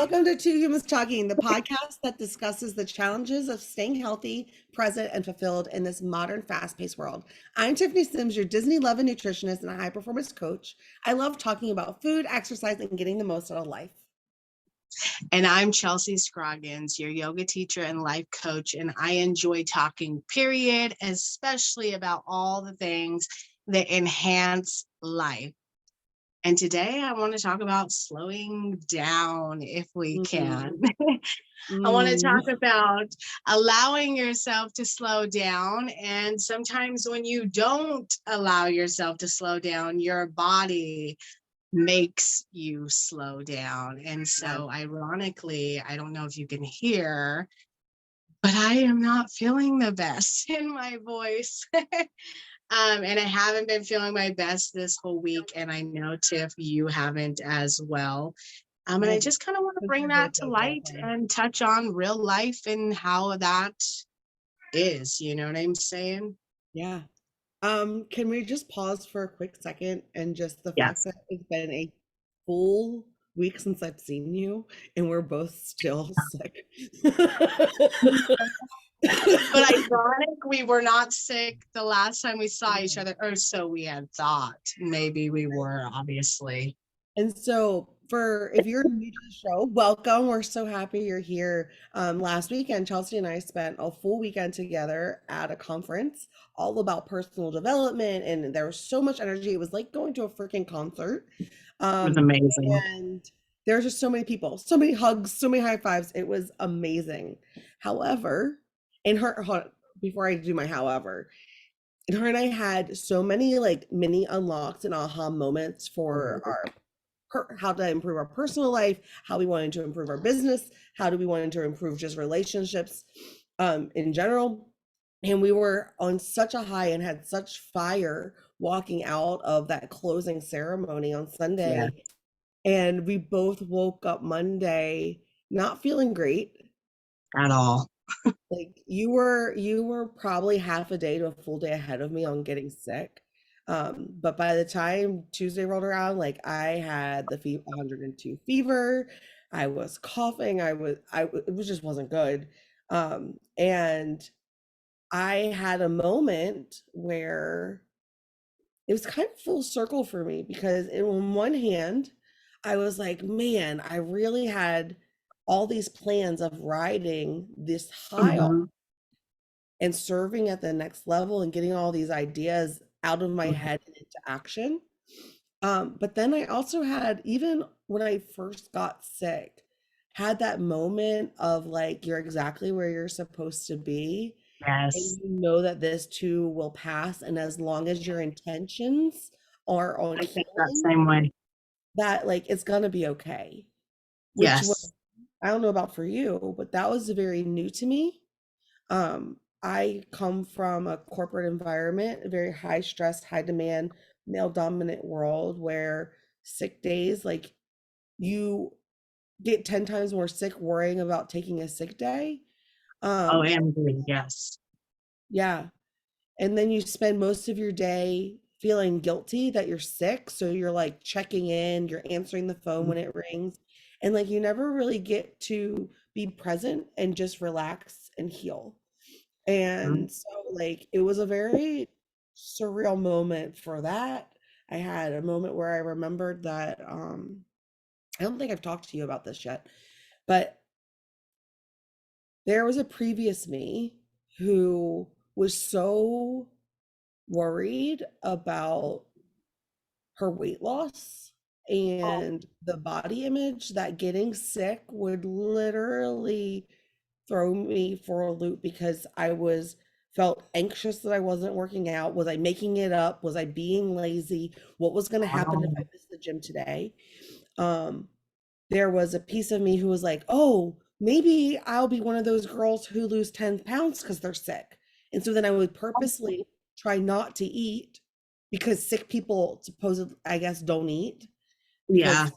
Welcome to Two Humans Talking, the podcast that discusses the challenges of staying healthy, present, and fulfilled in this modern, fast-paced world. I'm Tiffany Sims, your Disney loving nutritionist and a high-performance coach. I love talking about food, exercise, and getting the most out of life. And I'm Chelsea Scroggins, your yoga teacher and life coach, and I enjoy talking, period, especially about all the things that enhance life. And today I want to talk about slowing down if we can. I want to talk about allowing yourself to slow down. And sometimes when you don't allow yourself to slow down, your body makes you slow down. And so ironically, I don't know if you can hear, but I am not feeling the best in my voice. And I haven't been feeling my best this whole week. And I know, Tiff, you haven't as well. And I just kind of want to bring that to light and touch on real life and how that is. You know what I'm saying? Yeah. Can we just pause for a quick second and just the fact that it's been a full week since I've seen you and we're both still sick. But ironic, we were not sick the last time we saw each other, or so we had thought. Maybe we were, obviously. And so if you're new to the show, welcome. We're so happy you're here. Last weekend, Chelsea and I spent a full weekend together at a conference all about personal development, and there was so much energy. It was like going to a freaking concert. It was amazing. And there's just so many people, so many hugs, so many high fives. It was amazing. However, before I do my however, her and I had so many like mini unlocks and aha moments for how to improve our personal life, how we wanted to improve our business, how do we wanted to improve just relationships in general. And we were on such a high and had such fire walking out of that closing ceremony on Sunday. Yeah. And we both woke up Monday not feeling great At all. Like you were probably half a day to a full day ahead of me on getting sick. But by the time Tuesday rolled around, like I had the 102 fever, I was coughing, it was just wasn't good. And I had a moment where it was kind of full circle for me because on one hand, I was like, man, I really had all these plans of riding this high and serving at the next level and getting all these ideas out of my head and into action. But then I also had, even when I first got sick, had that moment of like, you're exactly where you're supposed to be. Yes. And you know that this too will pass. And as long as your intentions are on I think that same way. that like it's gonna be okay. Yes. Was, I don't know about for you, but that was very new to me. I come from a corporate environment, a very high stress, high demand, male dominant world where sick days, like you get 10 times more sick worrying about taking a sick day. Yes. Yeah. And then you spend most of your day feeling guilty that you're sick. So you're like checking in, you're answering the phone when it rings. And like you never really get to be present and just relax and heal. And so like it was a very surreal moment for that. I had a moment where I remembered that I don't think I've talked to you about this yet, but there was a previous me who was so worried about her weight loss and the body image that getting sick would literally throw me for a loop because I felt anxious that I wasn't working out. Was I making it up? Was I being lazy? What was going to happen if I missed the gym today? There was a piece of me who was like, oh, maybe I'll be one of those girls who lose 10 pounds because they're sick. And so then I would purposely try not to eat because sick people supposedly, I guess, don't eat. Because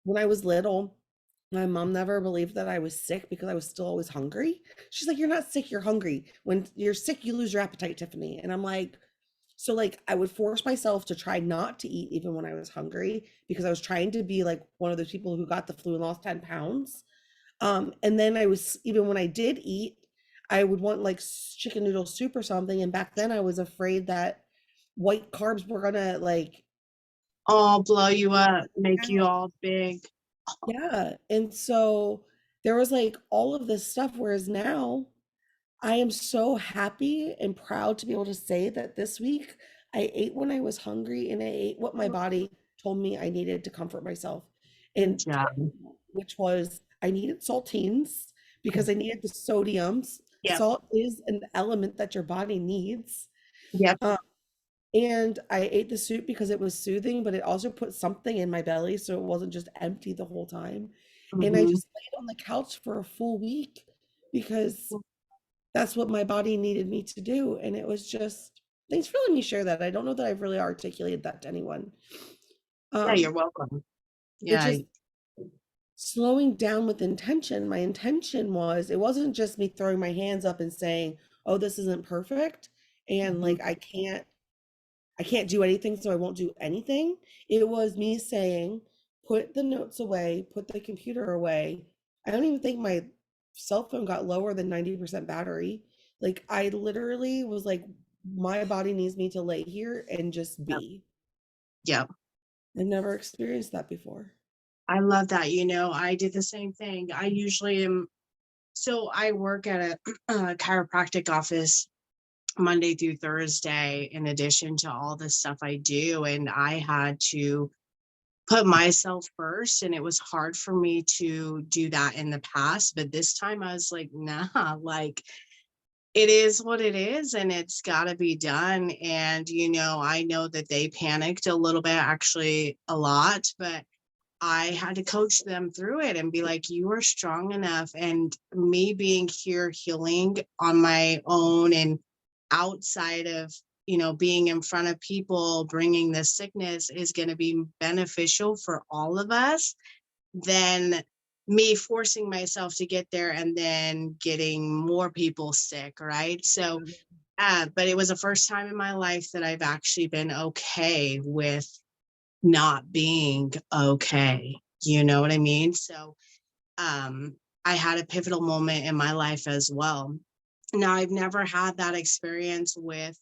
when I was little, my mom never believed that I was sick because I was still always hungry. She's like, you're not sick, you're hungry. When you're sick, you lose your appetite, Tiffany. And I'm like, So like I would force myself to try not to eat even when I was hungry because I was trying to be like one of those people who got the flu and lost 10 pounds. And then I was, even when I did eat, I would want like chicken noodle soup or something. And back then I was afraid that white carbs were gonna like All blow make you me up, shut make you down. all big. Yeah. And so there was like all of this stuff. Whereas now I am so happy and proud to be able to say that this week I ate when I was hungry and I ate what my body told me I needed to comfort myself. Good And job. which was I needed saltines because I needed the sodiums. Yep. Salt is an element that your body needs. Yep. Um, and I ate the soup because it was soothing, but it also put something in my belly so it wasn't just empty the whole time. And I Hmm. just laid on the couch for a full week because that's what my body needed me to do. And it was just, thanks for letting me share that. I don't know that I've really articulated that to anyone. Yeah, you're Um, welcome. it Yeah. just slowing down with intention. My intention was, it wasn't just me throwing my hands up and saying, oh, this isn't perfect. And Mhm. like, I can't do anything, so I won't do anything. It was me saying, put the notes away, put the computer away. I don't even think my cell phone got lower than 90% battery. Like, I literally was like, my body needs me to lay here and just Yep. be. Yep. I've never experienced that before. I love that. I did the same thing. I usually am. So I work at a chiropractic office Monday through Thursday, in addition to all the stuff I do. And I had to put myself first. And it was hard for me to do that in the past. But this time I was like, nah, like it is what it is and it's got to be done. And, I know that they panicked a little bit, actually, a lot, but I had to coach them through it and be like, you are strong enough. And me being here healing on my own and outside of, being in front of people, bringing this sickness is going to be beneficial for all of us than me forcing myself to get there and then getting more people sick. Right. So, but it was the first time in my life that I've actually been okay with not being okay. You know what I mean? So um I had a pivotal moment in my life as well. Now I've never had that experience with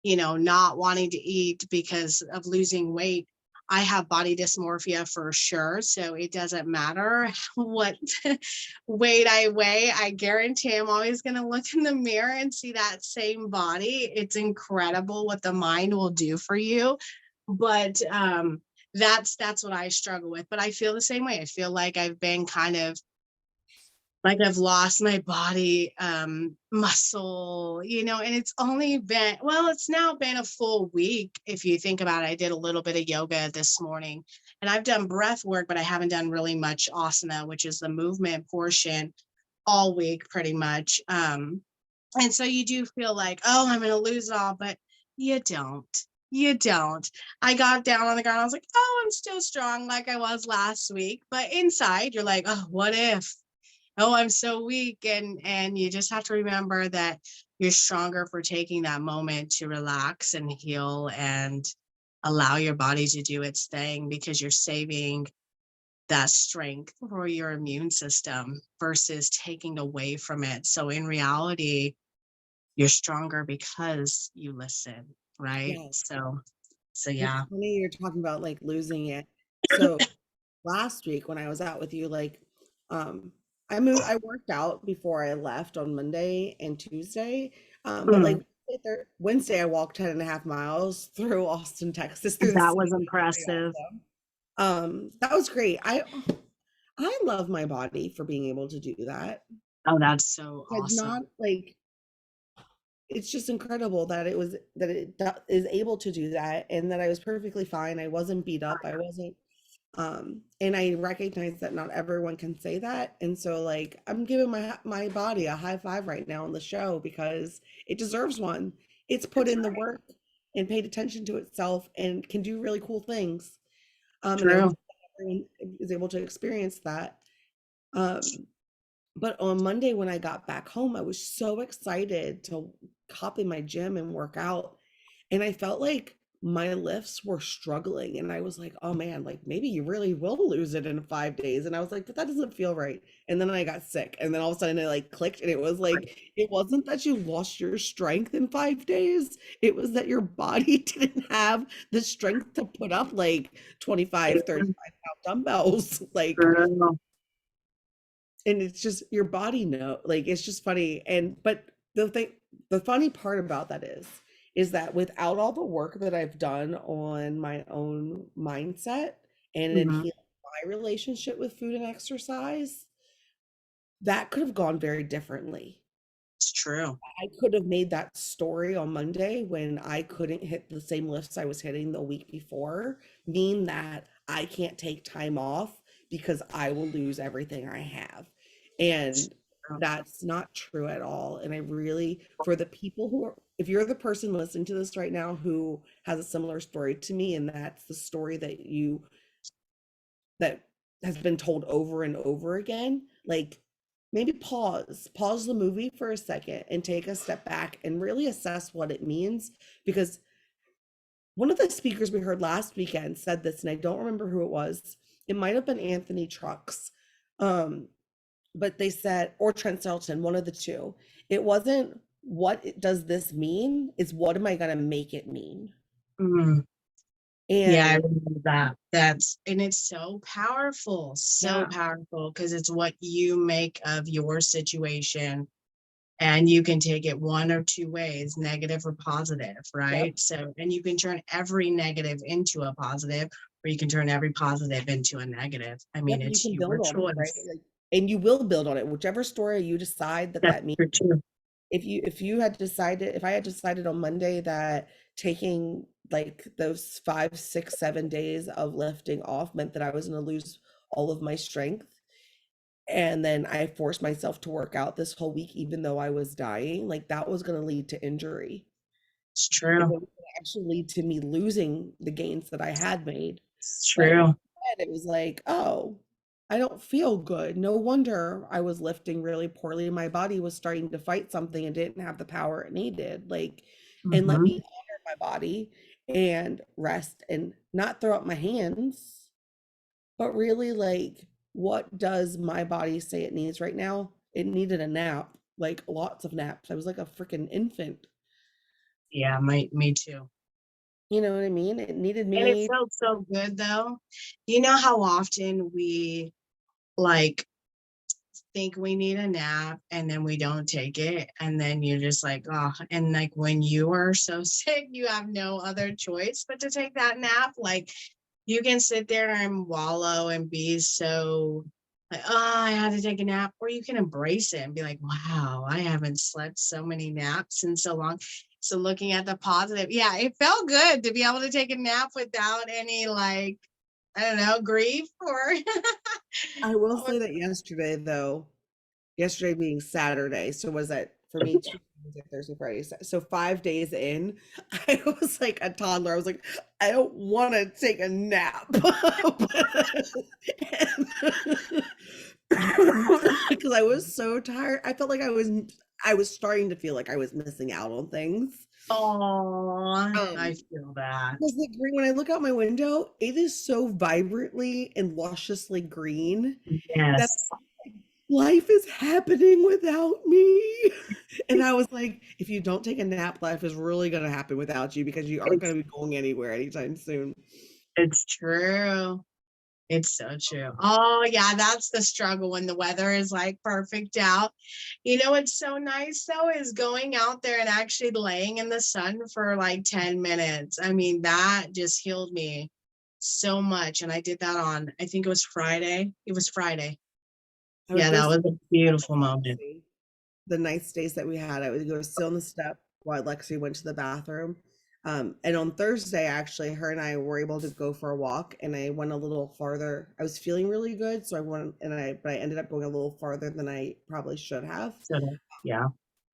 not wanting to eat because of losing weight. I have body dysmorphia for sure, so it doesn't matter what weight I weigh. I guarantee I'm always going to look in the mirror and see that same body. It's incredible what the mind will do for you. But that's what I struggle with. But I feel the same way. I feel like I've been kind of like I've lost my body muscle, and it's only been, well, it's now been a full week. If you think about it, I did a little bit of yoga this morning and I've done breath work, but I haven't done really much asana, which is the movement portion, all week pretty much. And so you do feel like, oh, I'm going to lose it all, but you don't. You don't. I got down on the ground. I was like, oh, I'm still strong like I was last week. But inside, you're like, oh, what if? Oh, I'm so weak. And you just have to remember that you're stronger for taking that moment to relax and heal and allow your body to do its thing because you're saving that strength for your immune system versus taking away from it. So in reality, you're stronger because you listen, right? Yes. So It's yeah. funny you're talking about like losing it. So last week when I was out with you, like, um, I worked out before I left on Monday and Tuesday. But like Mm, Wednesday, I walked 10 and a half miles through Austin, Texas, through the that was city. It was pretty impressive. awesome. That was great. I love my body for being able to do that. Oh, that's so I've not awesome. like it's just incredible that it is able to do that and that I was perfectly fine. I wasn't beat up. I wasn't and I recognize that not everyone can say that. And so like I'm giving my body a high five right now on the show because it deserves one. It's put That's in the right. work and paid attention to itself and can do really cool things. And I True. hope that everyone is able to experience that. But on Monday when I got back home, I was so excited to hop in my gym and work out. And I felt like my lifts were struggling, and I was like, "Oh man, like maybe you really will lose it in 5 days." And I was like, "But that doesn't feel right." And then I got sick, and then all of a sudden it like clicked, and it was like it wasn't that you lost your strength in 5 days. It was that your body didn't have the strength to put up like 25, Mhm. 35 pound dumbbells. Like, True. and it's just your body like it's just funny. And but the thing the funny part about that is that without all the work that I've done on my own mindset and in Mhm. healing my relationship with food and exercise, that could have gone very differently. It's true. I could have made that story on Monday when I couldn't hit the same lifts I was hitting the week before mean that I can't take time off because I will lose everything I have. It's And true. that's not true at all. And I really, for the people who are, if you're the person listening to this right now who has a similar story to me, and that's the story that has been told over and over again, like maybe pause the movie for a second and take a step back and really assess what it means. Because one of the speakers we heard last weekend said this, and I don't remember who it was. It might have been Anthony Trucks. Um, but they said, or Trent Shelton, one of the two. It wasn't does this mean, it's what am I going to make it mean? Mhm. Yeah, I And remember that. And it's so yeah, powerful because it's what you make of your situation. And you can take it one or two ways, negative or positive, yep, right? So, and you can turn every negative into a positive, or you can turn every positive into a negative. I yep, mean, you it's can your build on it, right? choice. Like, and you will build on it, whichever story you decide that That's that means. true too. If I had decided on Monday that taking like those 5, 6, 7 days of lifting off meant that I was going to lose all of my strength, and then I forced myself to work out this whole week, even though I was dying, like that was going to lead to injury. It's And true. it was going to actually lead to me losing the gains that I had made. It's But true. instead, it was like, oh, I don't feel good. No wonder I was lifting really poorly. My body was starting to fight something and didn't have the power it needed. Like, and let Hmm. me honor my body and rest and not throw up my hands, but really like, what does my body say it needs right now? It needed a nap, like lots of naps. I was like a freaking infant. Yeah, me too. You know what I mean? It needed And it me. felt so good though. You know how often we like think we need a nap and then we don't take it, and then you're just like, oh, and like when you are so sick you have no other choice but to take that nap. Like you can sit there and wallow and be so like, oh, I had to take a nap, or you can embrace it and be like, wow, I haven't slept so many naps in so long. So looking at the positive, yeah, it felt good to be able to take a nap without any like, I don't know, grief or I will say that yesterday being Saturday, so was that for me Tuesday, Wednesday, Thursday, Friday, so 5 days in, I was like a toddler. I was like, I don't want to take a nap. Because I was so tired. I felt like I was starting to feel like I was missing out on things. Oh, I Um, feel that. because the green, when I look out my window, it is so vibrantly and lusciously green that Yes, life is happening without me. And I was like, if you don't take a nap, life is really going to happen without you because you aren't it's going to be going anywhere anytime soon. it's true. It's so true. Oh, yeah, that's the struggle when the weather is like perfect out. You know what's so nice though is going out there and actually laying in the sun for like 10 minutes. I mean, that just healed me so much. And I did that on, I think it was Friday. It was Friday. I would Yeah, go that sit was a beautiful moment. Lexi. The nice days that we had, I would go sit on the step while Lexi went to the bathroom. And on Thursday, actually, her and I were able to go for a walk, and I went a little farther. I was feeling really good, so I went, but I ended up going a little farther than I probably should have. So, yeah.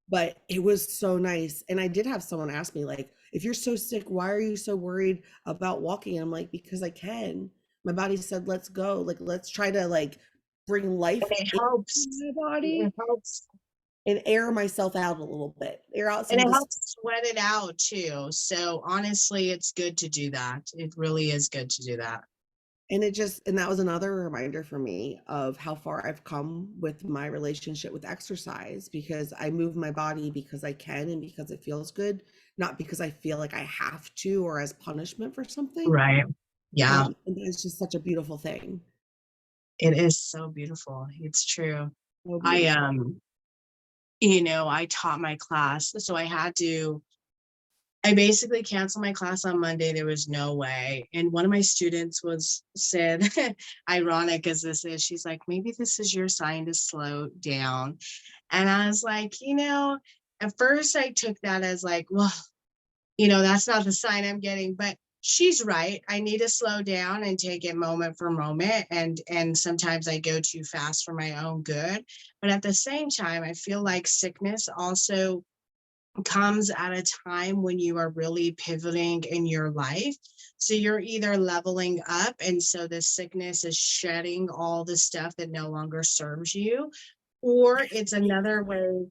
But it was so nice. And I did have someone ask me, like, if you're so sick, why are you so worried about walking? And I'm like, because I can. My body said, let's go. Like, let's try to like bring And life it into helps. my It body. helps. and air myself out a little bit, air out And some it of the. helps sweat it out too. So honestly, it's good to do that. It really is good to do that. And it just and that was another reminder for me of how far I've come with my relationship with exercise, because I move my body because I can and because it feels good, not because I feel like I have to or as punishment for something. Right. Yeah. And it's just such a beautiful thing. It is so beautiful. It's true. So I beautiful. I taught my class, so I basically canceled my class on Monday. There was no way. And one of my students was said, ironic as this is, she's like, maybe this is your sign to slow down. And I was like, at first I took that as like, well, that's not the sign I'm getting, but she's right. I need to slow down and take it moment for moment. And sometimes I go too fast for my own good. But at the same time, I feel like sickness also comes at a time when you are really pivoting in your life. So you're either leveling up, and so the sickness is shedding all the stuff that no longer serves you, or it's another way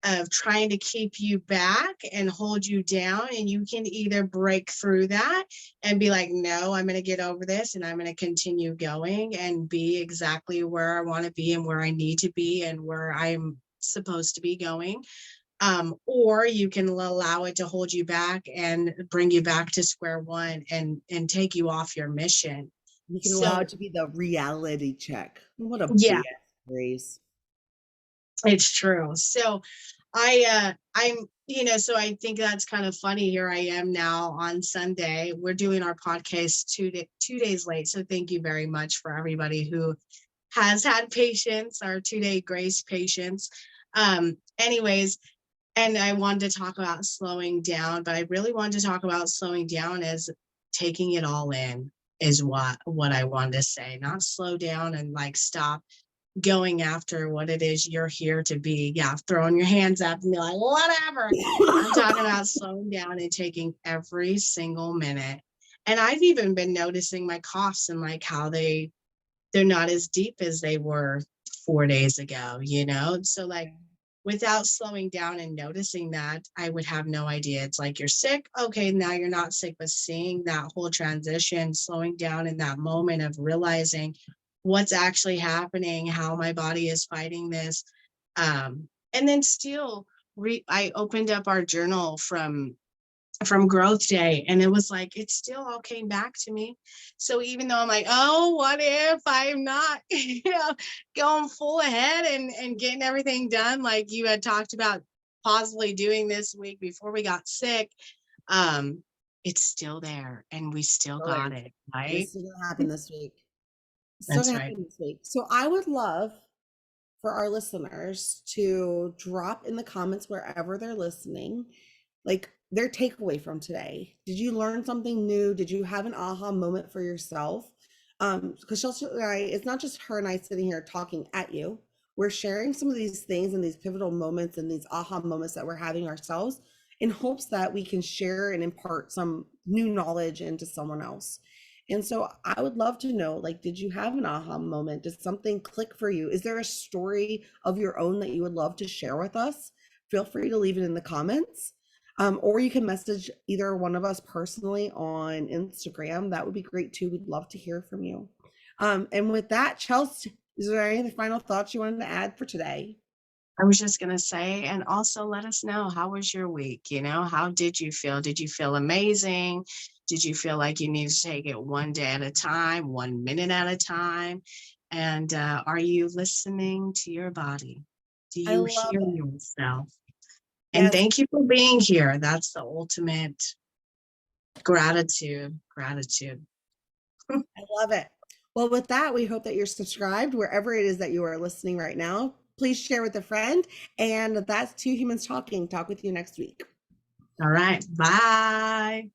of trying to keep you back and hold you down. And you can either break through that and be like, no, I'm going to get over this and I'm going to continue going and be exactly where I want to be and where I need to be and where I'm supposed to be going, or you can allow it to hold you back and bring you back to square one and take you off your mission. You can allow it So to be the reality check. What a yeah, BS phrase. it's true. So so I think that's kind of funny. Here I am now on Sunday. We're doing our podcast 2 days late. So thank you very much for everybody who has had patience, our 2-day grace patience. Anyways, and I wanted to talk about slowing down, but I really wanted to talk about slowing down as taking it all in is what I wanted to say. Not slow down and like stop going after what it is you're here to be. Yeah, throwing your hands up and be like, whatever. I'm talking about slowing down and taking every single minute. And I've even been noticing my coughs and like how they're not as deep as they were 4 days ago. So like without slowing down and noticing that, I would have no idea. It's like you're sick. Okay, now you're not sick, but seeing that whole transition, slowing down in that moment of realizing what's actually happening, how my body is fighting this. And then still I opened up our journal from growth day, and it was like it still all came back to me. So even though I'm like, oh, what if I'm not going full ahead and getting everything done like you had talked about possibly doing this week before we got sick, um it's still there and we still Still there. got it, right? This is gonna happen this week. It's still That's gonna right. happen this week. So I would love for our listeners to drop in the comments wherever they're listening, like their takeaway from today. Did you learn something new? Did you have an aha moment for yourself? Because Chelsea and I, it's not just her and I sitting here talking at you. We're sharing some of these things and these pivotal moments and these aha moments that we're having ourselves in hopes that we can share and impart some new knowledge into someone else. And so I would love to know, like, did you have an aha moment? Did something click for you? Is there a story of your own that you would love to share with us? Feel free to leave it in the comments. Or you can message either one of us personally on Instagram. That would be great too. We'd love to hear from you. And with that, Chelsea, is there any final thoughts you wanted to add for today? I was just going to say, and also let us know, how was your week? How did you feel? Did you feel amazing? Did you feel like you need to take it one day at a time, 1 minute at a time? And are you listening to your body? Do I you love hear it. yourself? And Yes, thank you for being here. That's the ultimate gratitude. Gratitude. I love it. Well, with that, we hope that you're subscribed wherever it is that you are listening right now. Please share with a friend. And that's Two Humans Talking. Talk with you next week. All right. Bye.